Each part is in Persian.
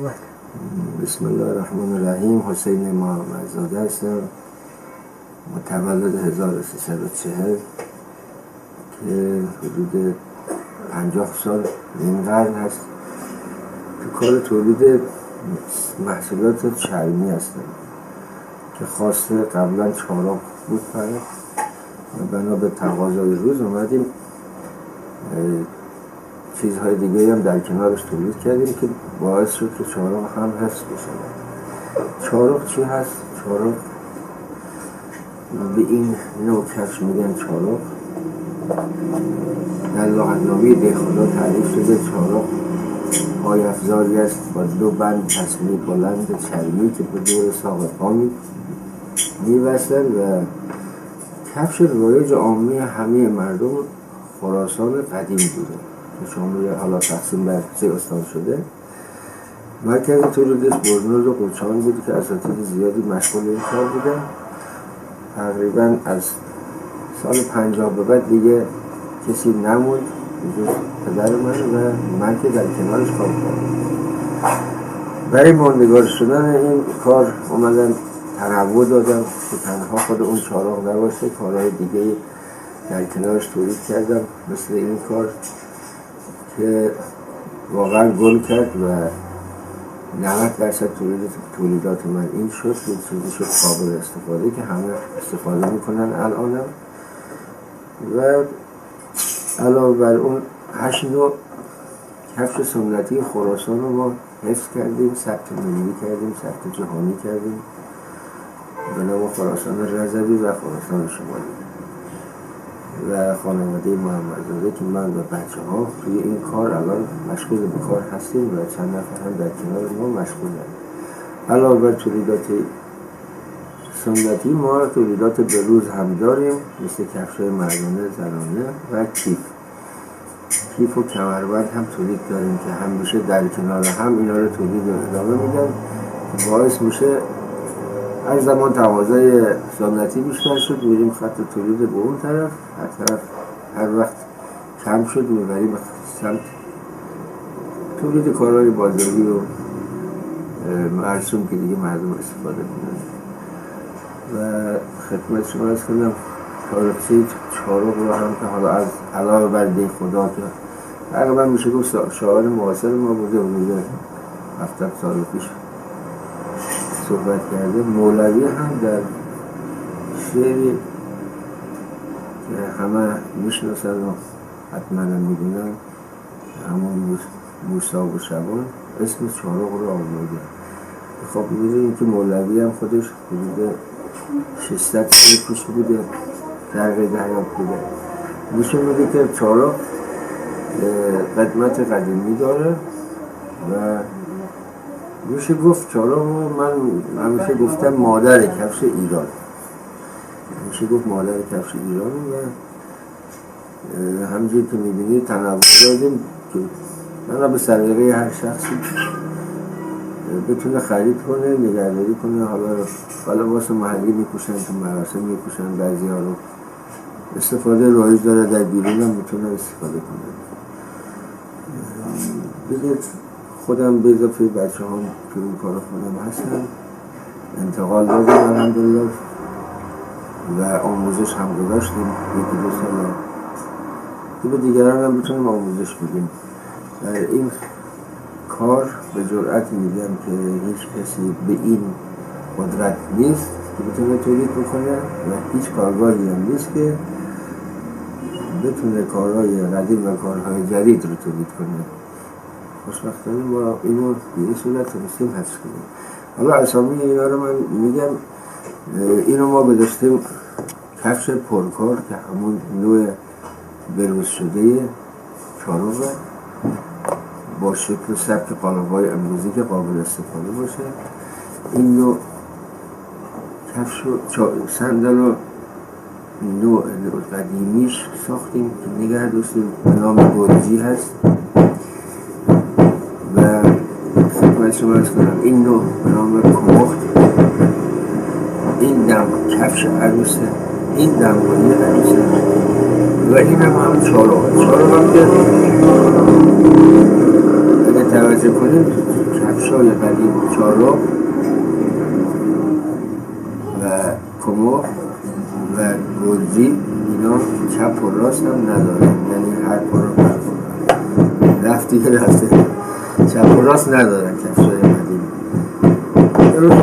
بسم الله الرحمن الرحیم. حسین محمدزاده هستم، متولد 1340 که حدود 50 سال نیم قرن هست که کار تولید محصولات چرمی هستم که خواسته قبلا چهارم بود و بنا به تقاضای روز اومدیم چیزهای دیگه هم در کنارش تولید کردیم که باعث شد که چهارم هم حفظ بشه. چهارم چی هست؟ چهارم به این نوع کفش میگن چهارم. در لغتنامه دهخدا تعریف شده چهارم پای افزاری است با دو بند تصمیه بلند چرمی که به دور ساق پا می‌وصلند و کفش رایج عامی همه مردم خراسان قدیم بوده که شامل حالا تقسیم بر 3 استان شده. مرکز تولیدش برنوز و قوچان بود که اساتید زیادی مشغول این کار بودن. تقریبا از سال 50 به بعد دیگه کسی نموند جز پدر من که در کنارش کار کردم. برای ماندگار شدن این کار اومدن تنوع دادم که تنها خود اون چهارم نباشه، کارهای دیگه در کنارش تولید کردم مثل این کار که واقعا گل کرد و 90% تولیدات من این شد که چیزی شد قابل استفاده که همه استفاده میکنن الانم. و علاوه بر اون 8 نوع کفش سنتی خراسان رو ما حفظ کردیم، ثبت ملی کردیم، ثبت جهانی کردیم به نام خراسان رضوی و خراسان شمالی. و خانواده محمدزاده که من و بچه ها توی این کار الان مشغول به کار هستیم و چند نفر هم در کنار ما مشغولن. علاوه بر تولیدات سنتی ما تولیدات بروز هم داریم مثل کفش‌های مردانه، زنانه و کیف و کمربند هم تولید داریم که همیشه در کنار هم اینا رو تولید و ادامه میدن. باعث میشه هر زمان تقاضای سنتی بیشتر شد میریم خط تولید به اون طرف، هر وقت کم شد میبریم سمت تولید کارهای بازاری و مرسوم که دیگه مردم استفاده کنن. و خدمت شما از کنم تاریخچه چهارم رو هم که حالا از علاوه بر دهخدا که تقریبا میشه گفت شاعر معاصر ما بوده حدود 70 سال پیش صحبت کرده. مولوی هم در شعری که همه میشناسن و حتما هم میدونن، همون موسی و شبان، اسم چهارم رو آورده. خب میدونیم که مولوی هم خودش حدود 600 سال پیش بوده، در قید حیات بوده. نشون میده که چهارم قدمت قدیمی داره و میشه گفت چهارم من همیشه گفتم مادر کفش ایران، میشه گفت مادر کفش ایران و همجور که میبینید تنوع دادیم که من به سلیقه هر شخصی بتونه خرید کنه، نگهداری کنه. حالا واسه محلی میپوشن، تو مراسم میپوشن، بعضی ها رو استفاده رایج داره، در بیرون هم میتونه استفاده کنه. بگید خودم به اضافه بچه هم که اون کار خودم هستن انتقال دادیم الحمدلله و آموزش هم گذاشتیم 1-2 سال که به دیگران هم بتونیم آموزش بدیم. در این کار به جرأت میگم که هیچ کسی به این قدرت نیست که بتونه تولید بکنه و هیچ کارگاهی هم نیست که بتونه کارهای قدیم و کارهای جدید رو تولید کنه. خوشبختانه ما اینو به این صورت تونستیم حفظ کنیم. حالا اسامی اینا رو من میگم. اینو ما گذاشتیم کفش پرکار که همون نوع بروز شده چهارم با شکل و سبک قالب‌های امروزی که قابل استفاده باشه. این نوع کفش و صندل و نوع قدیمیش ساختیم که نگه داشتیم، نام گرجی هست و خدمت شما ارز کنم این نوع به نام کمخت. این دم کفش عروسه، این دمبایی عروسه و این هم چهارم هم که اگه توجه کنیم کفش کفشای قدیم چارق و کمر و گلزی اینا چپ و راست هم ندارن، یعنی هر پا رو رفتی که رفته، چپ و راست ندارن کفشای قدیم.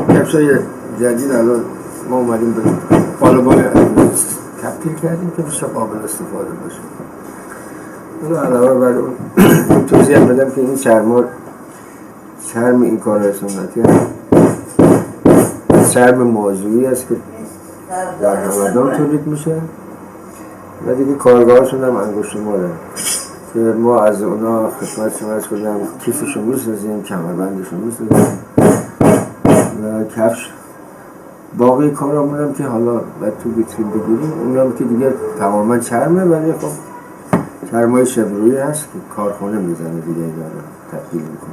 کفشای جدید الان ما اومدیم به قالبای تبدیل کردیم که بشه قابل استفاده باشه. علاوه بر اون توضیح بدم که این چرم این کار سنتی هست، چرم موضوعی است که در همدان تولید میشه و دیگه کارگاهشون هم انگشت ماره که ما از اونا خدمت شما عرض کنم کیفشون میسازیم، کمربندشون میسازیم و کفش. باقی کارامون هم که حالا باید تو ویترین بگیریم اون هم که دیگه تماما چرمه، ولی خب چرمای شبرویی هست که کارخونه میزنه دیگه اینا رو تبدیل میکنه.